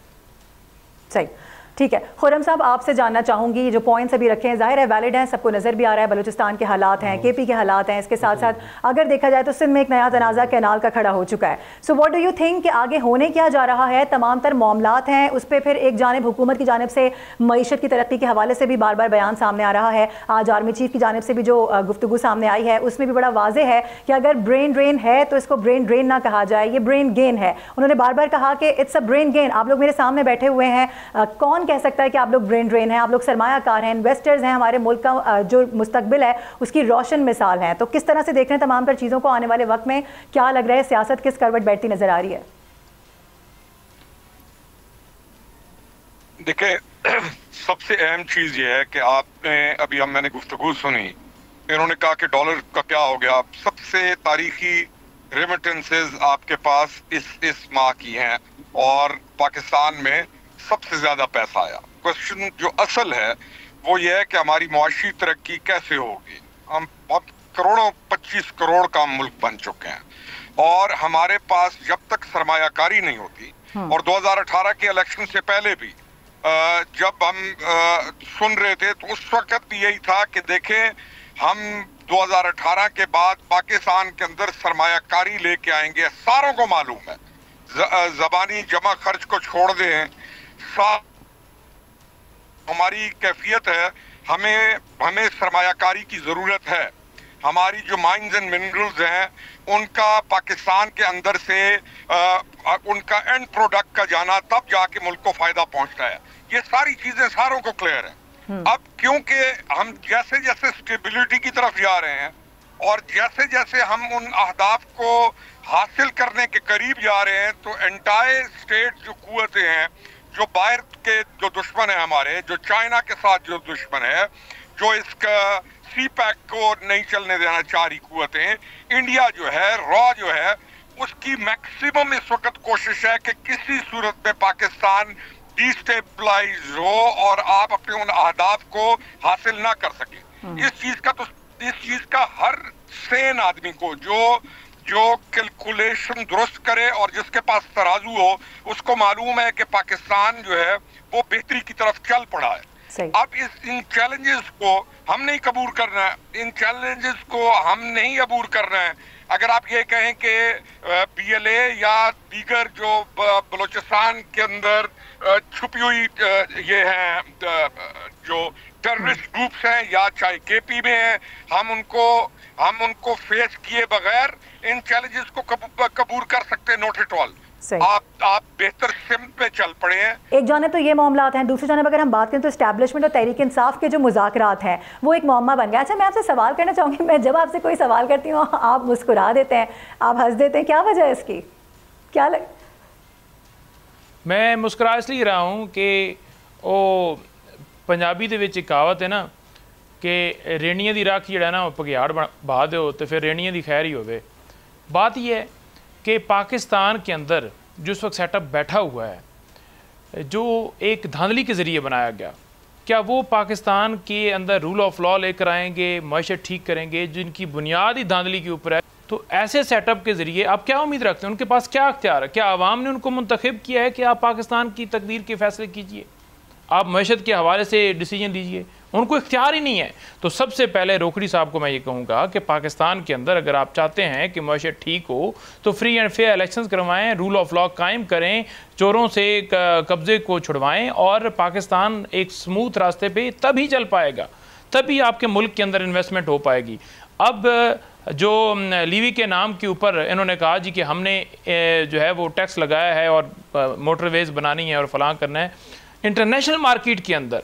सही, ठीक है। खुर्रम साहब, आपसे जानना चाहूंगी, जो पॉइंट्स अभी रखे हैं ज़ाहिर है वैलिड हैं, सबको नज़र भी आ रहा है, बलूचिस्तान के हालात हैं, KP के हालात हैं, इसके साथ साथ अगर देखा जाए तो सिंध में एक नया तनाज़ा कैनाल का खड़ा हो चुका है। So what do you think कि आगे होने क्या जा रहा है? तमाम तर मामलात हैं, उस पर फिर एक जानिब हुकूमत की जानिब से मईशत की तरक्की के हवाले से भी बार बार बयान सामने आ रहा है। आज आर्मी चीफ की जानिब से भी जो गुफ्तगू सामने आई है उसमें भी बड़ा वाज़ेह है कि अगर ब्रेन ड्रेन है तो इसको ब्रेन ड्रेन ना कहा जाए, ये ब्रेन गेन है। उन्होंने बार बार कहा कि इट्स अ ब्रेन गेन। आप लोग मेरे सामने बैठे हुए हैं, कौन कह सकता है कि आप लोग ब्रेन ड्रेन है? आप लोग सरमायाकार हैं, इन्वेस्टर्स हैं, हमारे मुल्क का जो मुस्तकबिल है उसकी रोशन मिसाल है। तो किस तरह से देख रहे हैं तमाम तर चीज़ों को? आने वाले वक्त में क्या लग रहा है, सियासत किस करवट बैठती नजर आ रही है? देखिए, सबसे अहम चीज ये है कि आपने अभी मैंने गुफ्तगू सुनी, इन्होंने कहा कि डॉलर का क्या हो गया। सबसे तारीखी रेमिटेंसेस आपके पास इस माह की हैं और पाकिस्तान में सबसे ज्यादा पैसा आया। क्वेश्चन जो असल है वो ये है कि हमारी मुआशी तरक्की कैसे होगी। हम बहुत करोड़ों 25 करोड़ का मुल्क बन चुके हैं और हमारे पास जब तक सरमायाकारी नहीं होती, और 2018 के इलेक्शन से पहले भी जब हम सुन रहे थे तो उस वक्त भी यही था कि देखें, हम 2018 के बाद पाकिस्तान के अंदर सरमायाकारी लेके आएंगे। सारों को मालूम है, ज़बानी जमा खर्च को छोड़ दें, हमारी कैफियत है, हमें सरमायाकारी की जरूरत है। हमारी जो माइंस एंड मिनरल्स हैं उनका पाकिस्तान के अंदर से उनका एंड प्रोडक्ट का जाना तब जाके मुल्क को फायदा पहुंचता है। ये सारी चीजें सारों को क्लियर है। अब क्योंकि हम जैसे जैसे स्टेबिलिटी की तरफ जा रहे हैं और जैसे जैसे हम उन अहदाफ को हासिल करने के करीब जा रहे हैं, तो एंटायर स्टेट जो कुव्वतें हैं, जो बाहर के जो दुश्मन है हमारे, जो चाइना के साथ जो दुश्मन है, जो इसका CPEC को नहीं चलने देना चाह रही कुव्वतें, इंडिया जो है, रॉ जो है, उसकी मैक्सिमम इस वक्त कोशिश है कि किसी सूरत में पाकिस्तान डिस्टेबलाइज हो और आप अपने उन अहदाफ को हासिल ना कर सके। इस चीज का हर सेन आदमी को जो कैलकुलेशन दुरुस्त करे और जिसके पास तराजू हो, उसको मालूम है कि पाकिस्तान जो है वो बेहतरी की तरफ चल पड़ा है। अब इन चैलेंजेस को हम नहीं कबूल करना है, इन चैलेंजेस को हम नहीं अबूर करना है। अगर आप ये कहें कि BLA या दीगर जो बलूचिस्तान के अंदर छुपी हुई ये हैं जो टेररिस्ट ग्रुप्स हैं या चाहे KP में हैं, हम उनको फेस किए बगैर इन चैलेंजेस को कबूल कर सकते हैं, नॉट एट ऑल। आप बेहतर सिम पे चल पड़े हैं। एक जाने तो ये मामलात हैं, दूसरी जाने अगर हम बात करें तो एस्टैब्लिशमेंट और तहरीक इंसाफ के जो मुज़ाकरात हैं वो एक मौमा बन गया। अच्छा, मैं आपसे सवाल करना चाहूँगी, मैं जब आपसे कोई सवाल करती हूँ आप मुस्कुरा देते हैं, आप हंस देते हैं, क्या वजह है इसकी? क्या मैं मुस्कुरा इसलिए रहा हूँ कि वो पंजाबी दे विच कहावत है ना कि रेणियां दी राख जिहड़ा ना भगियाड़ बहा दो तो फिर रेणियां दी खैर ही होवे। बात यह है कि पाकिस्तान के अंदर जो इस वक्त सेटअप बैठा हुआ है, जो एक धांधली के ज़रिए बनाया गया, क्या वो पाकिस्तान के अंदर रूल ऑफ लॉ लेकर आएंगे, मईशत ठीक करेंगे, जिनकी बुनियाद ही धांधली के ऊपर है? तो ऐसे सेटअप के ज़रिए आप क्या उम्मीद रखते हैं? उनके पास क्या अख्तियार है? क्या आवाम ने उनको मुंतखब किया है कि आप पाकिस्तान की तकदीर के फ़ैसले कीजिए, आप मईशत के हवाले से डिसीजन लीजिए? उनको इख्तियार ही नहीं है। तो सबसे पहले रोकड़ी साहब को मैं ये कहूँगा कि पाकिस्तान के अंदर अगर आप चाहते हैं कि मईशत ठीक हो तो फ्री एंड फेयर इलेक्शंस करवाएं, रूल ऑफ लॉ कायम करें, चोरों से कब्जे को छुड़वाएं और पाकिस्तान एक स्मूथ रास्ते पे तभी चल पाएगा, तभी आपके मुल्क के अंदर इन्वेस्टमेंट हो पाएगी। अब जो लीवी के नाम के ऊपर इन्होंने कहा जी कि हमने जो है वो टैक्स लगाया है और मोटरवेज बनानी है और फलां करना है। इंटरनेशनल मार्केट के अंदर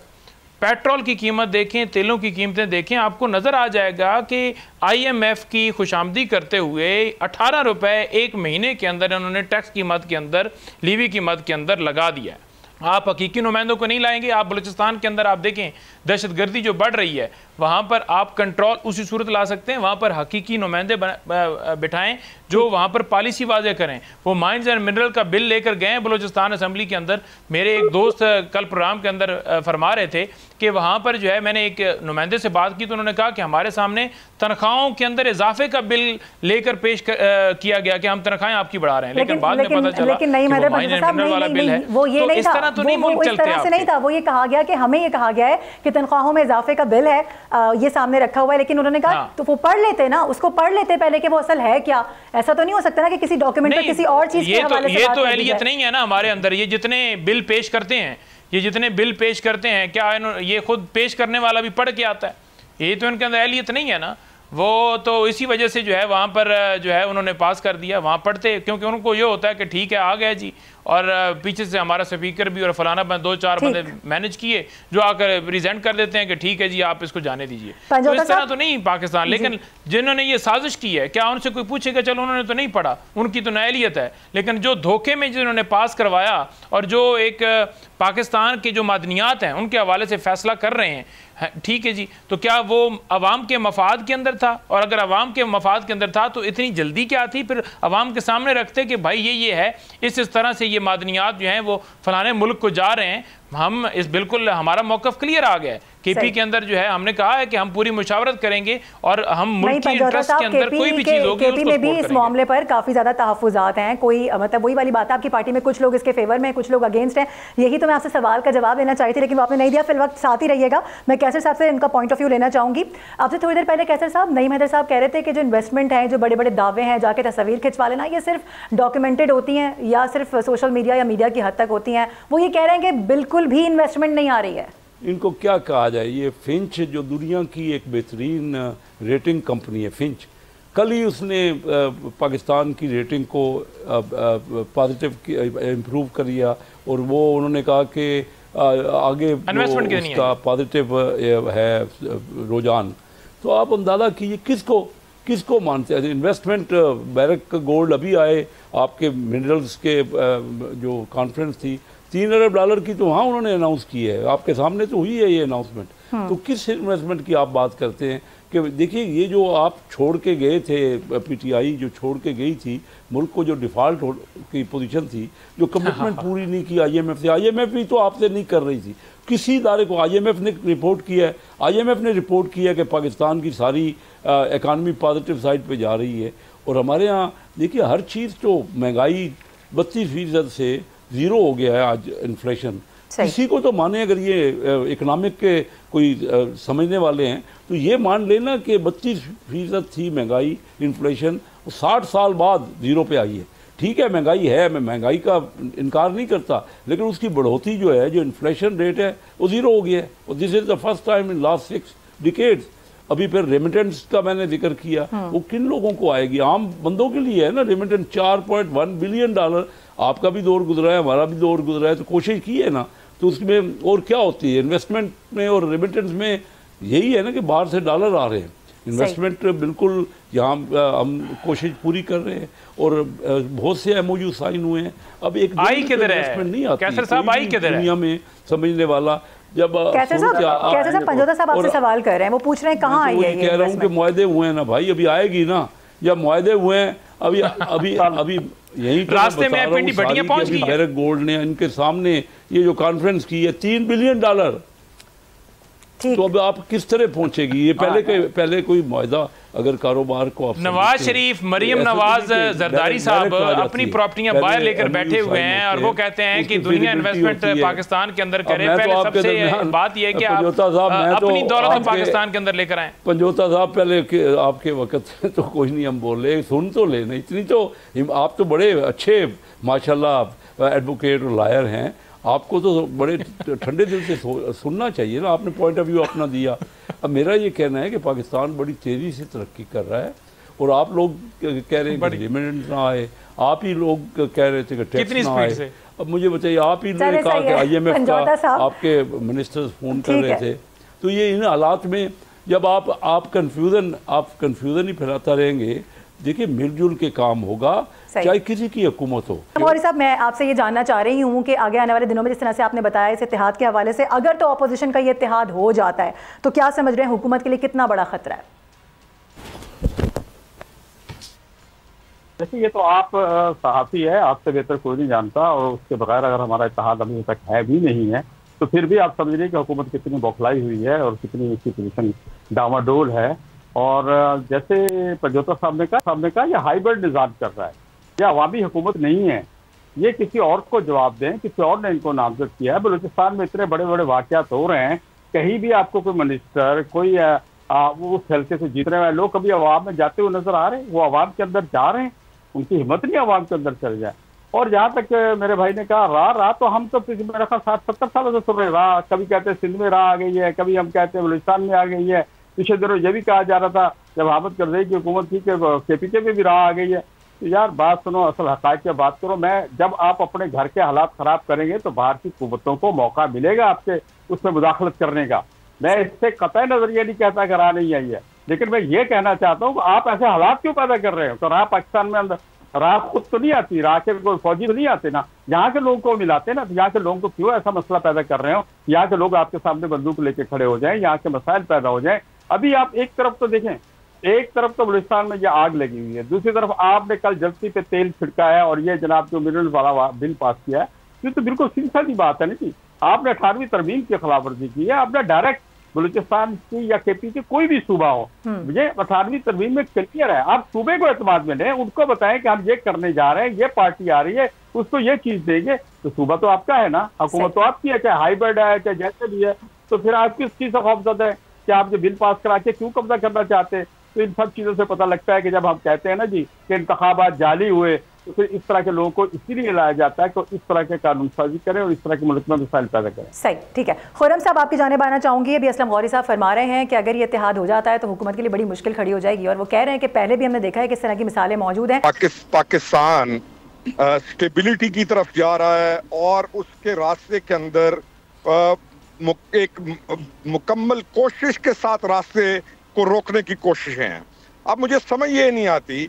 पेट्रोल की कीमत देखें, तेलों की कीमतें देखें, आपको नज़र आ जाएगा कि IMF की खुशामदी करते हुए 18 रुपये एक महीने के अंदर इन्होंने टैक्स की मद के अंदर, लीवी की मद के अंदर लगा दिया है। आप हकीकी नुमाइंदों को नहीं लाएंगे। आप बलूचिस्तान के अंदर आप देखें दहशतगर्दी जो बढ़ रही है, वहाँ पर आप कंट्रोल उसी सूरत ला सकते हैं, वहाँ पर हकीकी नुमाइंदे बिठाएं जो वहाँ पर पॉलिसी वाजे करें। वो माइंस एंड मिनरल का बिल लेकर गए हैं बलूचिस्तान असम्बली के अंदर। मेरे एक दोस्त कल प्रोग्राम के अंदर फरमा रहे थे कि वहाँ पर जो है, मैंने एक नुमाइंदे से बात की तो उन्होंने कहा कि हमारे सामने तनख्वाहों के अंदर इजाफे का बिल लेकर पेश किया गया कि हम तनख्वाहें आपकी बढ़ा रहे हैं, लेकिन बाद में पता चला कि माइंस एंड मिनरल वाला बिल है। वो ये नहीं था, तो नहीं मुल्क चलते आपके। नहीं था, वो ये कहा गया कि हमें ये कहा गया है कि तनख्वाहों में इजाफे का बिल है, ये सामने रखा हुआ है, लेकिन उन्होंने कहा तो वो पढ़ लेते ना, उसको पढ़ लेते पहले कि वो असल है क्या। ऐसा तो नहीं हो सकता ना कि किसी डॉक्यूमेंट पर किसी और चीज के हवाले से। ये तो एहलियत नहीं है ना हमारे अंदर। ये जितने बिल पेश करते हैं, ये जितने बिल पेश करते हैं, क्या ये खुद पेश करने वाला भी पढ़ के आता है? ये तो इनके अंदर एहलियत नहीं है ना। वो तो इसी वजह से जो है वहाँ पर जो है उन्होंने पास कर दिया। वहाँ पढ़ते, क्योंकि उनको ये होता है कि ठीक है आ गया जी, और पीछे से हमारा स्पीकर भी और फलाना बंद 2-4 बंदे मैनेज किए जो आकर प्रेजेंट कर देते हैं कि ठीक है जी आप इसको जाने दीजिए। तो इस तरह तो नहीं पाकिस्तान। लेकिन जिन्होंने ये साजिश की है, क्या उनसे कोई पूछेगा? चलो उन्होंने तो नहीं पढ़ा, उनकी तो नाअहलियत है, लेकिन जो धोखे में जिन्होंने पास करवाया और जो एक पाकिस्तान के जो मादनियात हैं उनके हवाले से फैसला कर रहे हैं, ठीक है जी, तो क्या वो अवाम के मफाद के अंदर था? और अगर अवाम के मफाद के अंदर था तो इतनी जल्दी क्या थी? फिर अवाम के सामने रखते कि भाई ये है, इस तरह से ये मादनियात जो हैं वो फलाने मुल्क को जा रहे हैं। हम इस बिल्कुल हमारा मौक़िफ़ क्लियर आ गया है। केपी के अंदर जो है हमने कहा है कि हम पूरी मुशावरत करेंगे और हम मुल्क की इंटरेस्ट के अंदर कोई भी चीज़ होगी केपी में भी इस मामले पर काफ़ी ज़्यादा तहफ़्फ़ुज़ात हैं। कोई मतलब वही वाली बात है, आपकी पार्टी में कुछ लोग इसके फेवर में, कुछ लोग अगेंस्ट हैं। यही तो मैं आपसे सवाल का जवाब देना चाहती थी, लेकिन वो आपने नहीं दिया। फिर वक्त साथ ही रहिएगा, मैं कैसर साहब से इनका पॉइंट ऑफ व्यू लेना चाहूँगी। आपसे थोड़ी देर पहले कैसर साहब, नईम हैदर साहब कह रहे थे कि जो इन्वेस्टमेंट है, जो बड़े बड़े दावे हैं, जाके तस्वीर खिंचवा लेना, ये सिर्फ डॉक्यूमेंटेड होती हैं या सिर्फ सोशल मीडिया या मीडिया की हद तक होती हैं। वो ये कह रहे हैं कि बिल्कुल भी इन्वेस्टमेंट नहीं आ रही है। इनको क्या कहा जाए, ये फिंच जो दुनिया की एक बेहतरीन रेटिंग कंपनी है, फिंच, कल ही उसने पाकिस्तान की रेटिंग को पॉजिटिव इम्प्रूव कर दिया और वो उन्होंने कहा कि आगे उसका पॉजिटिव है रुझान। तो आप अंदाज़ा कीजिए किसको मानते हैं। इन्वेस्टमेंट बैरक गोल्ड अभी आए, आपके मिनरल्स के जो कॉन्फ्रेंस थी, $3 अरब की तो वहाँ उन्होंने अनाउंस की है, आपके सामने तो हुई है ये अनाउंसमेंट। तो किस इन्वेस्टमेंट की आप बात करते हैं? कि देखिए ये जो आप छोड़ के गए थे, PTI जो छोड़ के गई थी मुल्क को, जो डिफ़ॉल्ट की पोजीशन थी, जो कमिटमेंट पूरी नहीं की IMF से, IMF भी तो आपसे नहीं कर रही थी किसी इदारे को। IMF ने रिपोर्ट किया है, IMF ने रिपोर्ट किया कि पाकिस्तान की सारी इकानमी पॉजिटिव साइड पे जा रही है। और हमारे यहाँ देखिए हर चीज़ तो महंगाई 32% से ज़ीरो हो गया है आज इन्फ्लेशन। किसी को तो माने, अगर ये इकोनॉमिक के कोई समझने वाले हैं तो ये मान लेना कि 32% थी महंगाई, इन्फ्लेशन, 60 साल बाद ज़ीरो पे आई है। ठीक है महंगाई है, मैं महंगाई का इनकार नहीं करता, लेकिन उसकी बढ़ोतरी जो है, जो इन्फ्लेशन रेट है, वो ज़ीरो हो गया है। और this is the first time in last 6 decades. अभी फिर रेमिटेंस का मैंने जिक्र किया, वो किन लोगों को आएगी? आम बंदों के लिए है ना रेमिटेंस। $4.1 बिलियन आपका भी दौर गुजरा है, हमारा भी दौर गुजरा है, तो कोशिश की है ना। तो उसमें और क्या होती है इन्वेस्टमेंट में और रेमिटेंस में? यही है ना कि बाहर से डॉलर आ रहे हैं। इन्वेस्टमेंट बिल्कुल यहाँ हम कोशिश पूरी कर रहे हैं और बहुत से MOU साइन हुए हैं। अब एक इन्वेस्टमेंट नहीं आती दुनिया में समझने वाला। जब कैसर साहब पंजोता साहब आपसे सवाल कर रहे हैं, वो पूछ रहे हैं कहाँ आई है? कह रहा हूँ कि मुआहदे हुए हैं ना भाई, अभी आएगी ना। जब मुआहदे हुए हैं अभी यही रास्ते में पहुंच गई। बैरक गोल्ड ने इनके सामने ये जो कॉन्फ्रेंस की है, $3 बिलियन तो अब आप किस तरह पहुंचेगी? ये पहले कोई मुआहदा अगर कारोबार को नवाज शरीफ, मरीम नवाज जरदारी साहब अपनी प्रॉपर्टियां बाहर लेकर बैठे हुए हैं और वो कहते हैं कि दुनिया इन्वेस्टमेंट पाकिस्तान के अंदर करे। पहले सबसे बात यह है कि आप अपनी दौलत पाकिस्तान के अंदर लेकर आए। पंजोता साहब, पहले आपके वक्त तो कोई नहीं हम बोल रहे, सुन तो लेना इतनी तो, आप तो बड़े अच्छे माशाल्लाह एडवोकेट और लॉयर हैं, आपको तो बड़े ठंडे दिल से सुनना चाहिए ना। आपने पॉइंट ऑफ व्यू अपना दिया। अब मेरा ये कहना है कि पाकिस्तान बड़ी तेज़ी से तरक्की कर रहा है और आप लोग कह रहे हैं कि लिमिटेड ना आए, आप ही लोग कह रहे थे कि टैक्स ना आए। अब मुझे बताइए, आप ही ने कहा कि IMF का आपके मिनिस्टर्स फ़ोन कर रहे थे, तो ये इन हालात में जब आप कन्फ्यूज़न ही फैलाता रहेंगे, देखिए मिलजुल के काम होगा, चाहे किसी की हुकूमत हो। मौलवी साहब, मैं आपसे ये जानना चाह रही हूँ कि आगे आने वाले दिनों में जिस तरह से आपने बताया इस इत्तेहाद के हवाले से, अगर तो अपोजिशन का ये इत्तेहाद हो जाता है तो क्या समझ रहे हैं हुकूमत के लिए कितना बड़ा खतरा है? देखिए, ये तो आप सहाफ़ी है, आपसे बेहतर कोई नहीं जानता, और उसके बगैर अगर हमारा इत्तेहाद अभी तक है भी नहीं है तो फिर भी आप समझ लीजिए कि हुकूमत कितनी बौखलाई हुई है और कितनी उसकी पोजीशन डामाडोल है। और जैसे पंजोता साहब ने कहा यह हाइब्रिड निज़ाम कर रहा है, यह अवामी हुकूमत नहीं है, ये किसी और को जवाब दें, किसी और ने इनको नामजद किया है। बलूचिस्तान में इतने बड़े बड़े वाक़यात हो रहे हैं, कहीं भी आपको कोई मिनिस्टर, कोई उस हल्के से जीत रहे हैं लोग कभी अवाम में जाते हुए नजर आ रहे हैं? वो अवाम के अंदर जा रहे हैं? उनकी हिम्मत नहीं अवाम के अंदर चल जाए। और जहाँ तक मेरे भाई ने कहा राह तो हम तो मेरा ख्याल 60-70 सालों से सुन रहे राह, कभी कहते हैं सिंध में राह आ गई है, कभी हम कहते हैं बलूचिस्तान में आ गई है। पिछले दिनों ये भी कहा जा रहा था जब हामिद करज़ई की हुकूमत थी कि KPK में भी राह आ गई है। तो यार बात सुनो, असल हक़ाइक़ की बात करो। जब आप अपने घर के हालात ख़राब करेंगे तो बाहर की कुव्वतों को मौका मिलेगा आपके उसमें मुदाखलत करने का। मैं इससे कतई नज़रिया नहीं कहता कि राह नहीं आई है, लेकिन मैं ये कहना चाहता हूँ कि आप ऐसे हालात क्यों पैदा कर रहे हो? तो राह पाकिस्तान में अंदर राह खुद तो नहीं आती, राह के कोई फौजी तो नहीं आते ना, यहाँ के लोगों को मिलाते ना। तो यहाँ के लोगों को क्यों ऐसा मसला पैदा कर रहे हो? यहाँ के लोग आपके सामने बंदूक लेके खड़े हो जाएं, यहाँ के मसाइल पैदा हो जाएं। अभी आप एक तरफ तो देखें, एक तरफ तो बलूचिस्तान में ये आग लगी हुई है, दूसरी तरफ आपने कल जल्दी पे तेल छिड़का है और ये जनाब जो मिनरल वाला बिल पास किया है, ये तो बिल्कुल सीधी सादी बात है ना जी। आपने 18वीं तरमीम की खिलाफ वर्जी की है, आपने डायरेक्ट बलूचिस्तान की या KPK कोई भी सूबा हो, ये 18वीं तरमीम में क्लियर है। आप सूबे को एतमाद में लें, उनको बताएं कि हम ये करने जा रहे हैं, ये पार्टी आ रही है, उसको ये चीज देंगे, तो सूबा तो आपका है ना, हुकूमत तो आपकी है, चाहे हाइब्रिड है चाहे जैसे भी है। तो फिर आप किस चीज से खौफजदा है कि आप जो बिल पास करा के क्यों कब्जा करना चाहते हैं? तो इन सब चीजों से पता लगता है कि जब हम कहते हैं ना जी कि इंतखाबात जाली हुए, तो फिर इस तरह के लोगों को इसीलिए लाया जाता है कि इस तरह के कानून साजी करें और इस तरह के मुल्क में मिसाइल पैदा करें। सही, ठीक है। खुर्रम साहब, आपकी जानिब आना चाहूंगी। अभी असलम गौरी साहब फरमा रहे हैं कि अगर ये इत्तेहाद हो जाता है तो हुकूमत के लिए बड़ी मुश्किल खड़ी हो जाएगी, और वो कह रहे हैं कि पहले भी हमने देखा है कि इस तरह की मिसालें मौजूद हैं। पाकिस्तान स्टेबिलिटी की तरफ जा रहा है और उसके रास्ते के अंदर एक मुकम्मल कोशिश के साथ रास्ते को रोकने की कोशिशें हैं। अब मुझे समझ ये नहीं आती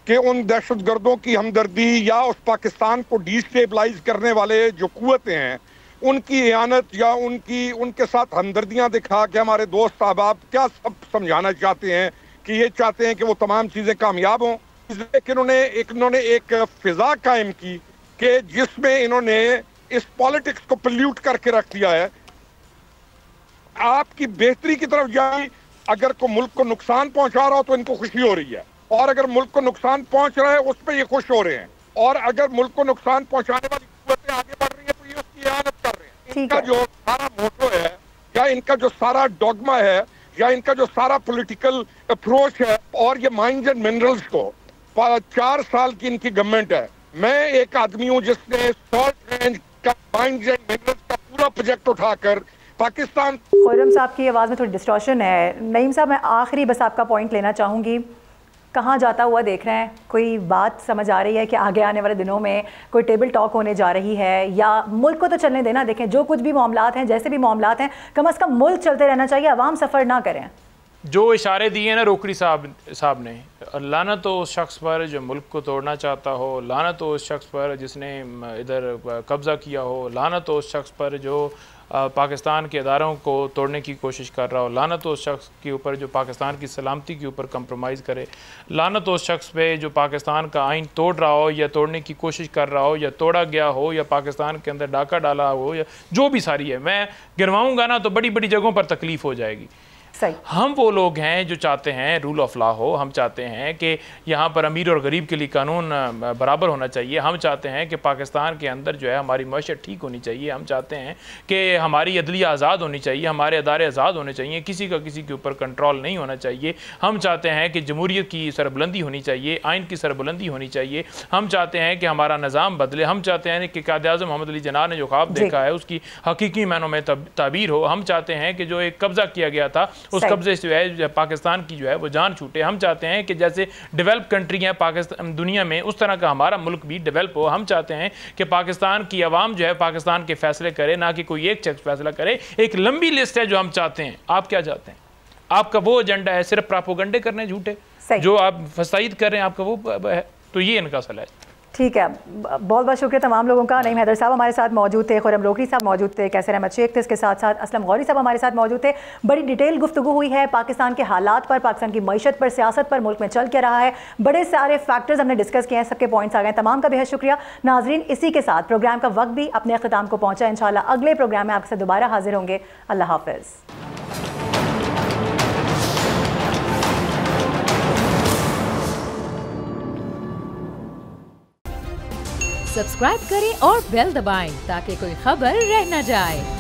कि उन दहशतगर्दों की हमदर्दी या उस पाकिस्तान को डिस्टेबलाइज करने वाले जो कुव्वतें हैं उनकी इयानत या उनके साथ हमदर्दियां दिखा के हमारे दोस्त अहबाब क्या सब समझाना चाहते हैं कि ये चाहते हैं कि वो तमाम चीज़ें कामयाब हों। लेकिन इन्होंने एक फिजा कायम की कि जिसमें इन्होंने इस पॉलिटिक्स को पोल्यूट करके रख दिया है। आपकी बेहतरी की तरफ जाए, अगर कोई मुल्क को नुकसान पहुंचा रहा हो तो इनको खुशी हो रही है, और अगर मुल्क को नुकसान पहुंच रहा है उस पर ये खुश हो रहे हैं, और अगर मुल्क को नुकसान पहुंचाने वाली कुव्वतें आगे बढ़ रही है तो ये उसकी इयानत कर रहे हैं। इनका जो सारा मोटो है या इनका जो सारा डॉगमा है या इनका जो सारा पॉलिटिकल अप्रोच है, और ये माइंस एंड मिनरल्स को 4 साल की इनकी गवर्नमेंट है। मैं एक आदमी हूँ जिसने सॉल्ट रेंज का माइंस एंड मिनरल्स का पूरा प्रोजेक्ट उठाकर पाकिस्तान। खुर्रम साहब की आवाज़ में थोड़ी डिस्टॉर्शन है। नईम साहब, मैं आखिरी बस आपका पॉइंट लेना चाहूँगी। कहाँ जाता हुआ देख रहे हैं? कोई बात समझ आ रही है कि आगे आने वाले दिनों में कोई टेबल टॉक होने जा रही है, या मुल्क को तो चलने देना, देखें जो कुछ भी मामलात हैं, जैसे भी मामलात हैं, कम अज़ कम मुल्क चलते रहना चाहिए, अवाम सफ़र ना करें। जो इशारे दिए ना रोकड़ी साहब ने, लानत हो उस शख्स पर जो मुल्क को तोड़ना चाहता हो, लानत हो उस शख्स पर जिसने इधर कब्ज़ा किया हो, लानत हो उस शख्स पर जो पाकिस्तान के अदारों को तोड़ने की कोशिश कर रहा हो, लानत उस शख्स के ऊपर जो पाकिस्तान की सलामती के ऊपर कंप्रोमाइज़ करे, लानत उस शख्स पे जो पाकिस्तान का आइन तोड़ रहा हो या तोड़ने की कोशिश कर रहा हो या तोड़ा गया हो या पाकिस्तान के अंदर डाका डाला हो या जो भी सारी है। मैं गिरवाऊँगा ना तो बड़ी बड़ी जगहों पर तकलीफ़ हो जाएगी। हम वो लोग हैं जो चाहते हैं रूल ऑफ लॉ हो, हम चाहते हैं कि यहाँ पर अमीर और गरीब के लिए कानून बराबर होना चाहिए, हम चाहते हैं कि पाकिस्तान के अंदर जो है हमारी मईशत ठीक होनी चाहिए, हम चाहते हैं कि हमारी अदलिया आज़ाद होनी चाहिए, हमारे अदारे आज़ाद होने चाहिए, किसी का किसी के ऊपर कंट्रोल नहीं होना चाहिए, हम चाहते हैं कि जमहूरियत की सरबुलंदी होनी चाहिए, आइन की सरबुलंदी होनी चाहिए, हम चाहते हैं कि हमारा निज़ाम बदले, हम चाहते हैं कि कायद-ए-आज़म मोहम्मद अली जिन्ना ने जो ख्वाब देखा है उसकी हकीकी मानों में ताबीर हो, हम चाहते हैं कि जो एक कब्ज़ा किया गया था उस कब्जे से जो है पाकिस्तान की जो है वो जान छूटे, हम चाहते हैं कि जैसे डेवलप कंट्री हैं पाकिस्तान दुनिया में उस तरह का हमारा मुल्क भी डेवलप हो, हम चाहते हैं कि पाकिस्तान की आवाम जो है पाकिस्तान के फैसले करे, ना कि कोई एक शख्स फैसला करे। एक लंबी लिस्ट है जो हम चाहते हैं। आप क्या चाहते हैं? आपका वो एजेंडा है सिर्फ प्रोपेगेंडे करने झूठे जो आप फसाइद कर रहे हैं, आपका वो है, तो ये इनका सलाह है। ठीक है, बहुत बहुत शुक्रिया तमाम लोगों का। नईम हैदर साहब हमारे साथ मौजूद थे, खुरम रोकड़ी साहब मौजूद थे, कैसर अहमद शेख थे, इसके साथ साथ असलम गौरी साहब हमारे साथ मौजूद थे। बड़ी डिटेल गुफ्तगू हुई है पाकिस्तान के हालात पर, पाकिस्तान की मईशत पर, सियासत पर, मुल्क में चल क्या रहा है, बड़े सारे फैक्टर्स हमने डिस्कस किए हैं, सबके पॉइंट्स आ गए, तमाम का बेहद शुक्रिया। नाजरीन, इसी के साथ प्रोग्राम का वक्त भी अपने अख्ताम को पहुँचा। इंशाल्लाह अगले प्रोग्राम में आपसे दोबारा हाजिर होंगे। अल्लाह हाफिज़। सब्सक्राइब करें और बेल दबाएं ताकि कोई खबर रह न जाए।